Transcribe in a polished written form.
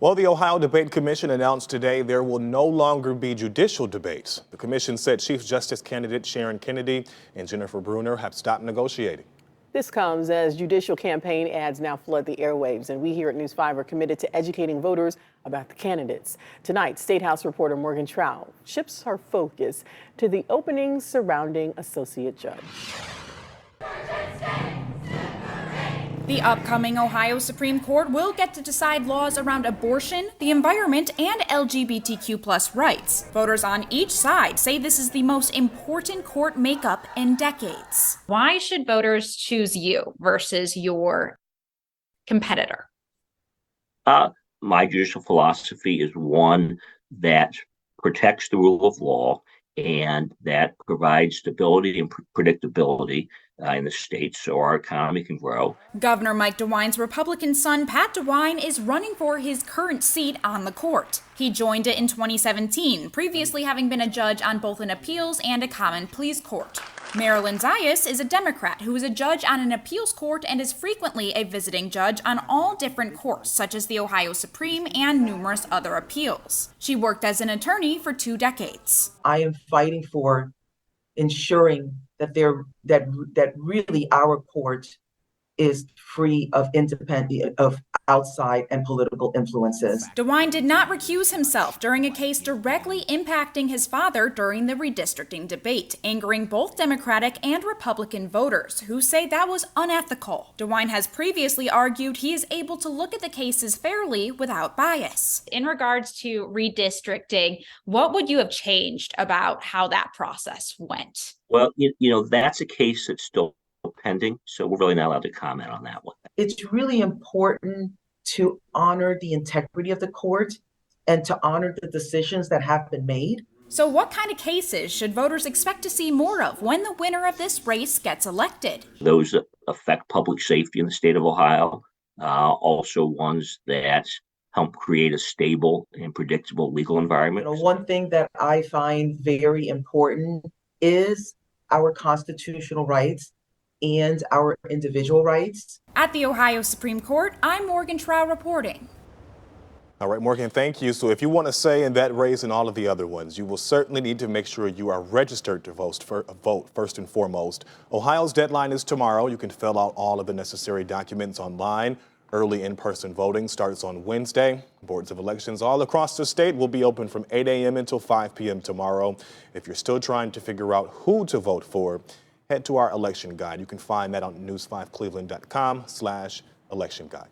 Well, the Ohio Debate Commission announced today there will no longer be judicial debates. The commission said Chief Justice candidate Sharon Kennedy and Jennifer Brunner have stopped negotiating. This comes as judicial campaign ads now flood the airwaves, and we here at News 5 are committed to educating voters about the candidates. Tonight, State House reporter Morgan Trout shifts her focus to the openings surrounding Associate Judge. The upcoming Ohio Supreme Court will get to decide laws around abortion, the environment, and LGBTQ+ rights. Voters on each side say this is the most important court makeup in decades. Why should voters choose you versus your competitor? My judicial philosophy is one that protects the rule of law and that provides stability and predictability in the state so our economy can grow. Governor Mike DeWine's Republican son, Pat DeWine, is running for his current seat on the court. He joined it in 2017, previously having been a judge on both an appeals and a common pleas court. Marilyn Zayas is a Democrat who is a judge on an appeals court and is frequently a visiting judge on all different courts, such as the Ohio Supreme and numerous other appeals. She worked as an attorney for 2 decades. I am fighting for ensuring that that really our court is free of outside and political influences. DeWine did not recuse himself during a case directly impacting his father during the redistricting debate, angering both Democratic and Republican voters who say that was unethical. DeWine has previously argued he is able to look at the cases fairly without bias. In regards to redistricting, what would you have changed about how that process went? Well, that's a case that's still pending, so we're really not allowed to comment on that one. It's really important to honor the integrity of the court and to honor the decisions that have been made. So what kind of cases should voters expect to see more of when the winner of this race gets elected? Those that affect public safety in the state of Ohio, also ones that help create a stable and predictable legal environment. One thing that I find very important is our constitutional rights and our individual rights. At the Ohio Supreme Court, I'm Morgan Trout reporting. All right, Morgan, thank you. So if you want to say in that race and all of the other ones, you will certainly need to make sure you are registered to vote first and foremost. Ohio's deadline is tomorrow. You can fill out all of the necessary documents online. Early in-person voting starts on Wednesday. Boards of elections all across the state will be open from 8 a.m. until 5 p.m. tomorrow. If you're still trying to figure out who to vote for, head to our election guide. You can find that on news5cleveland.com/election guide.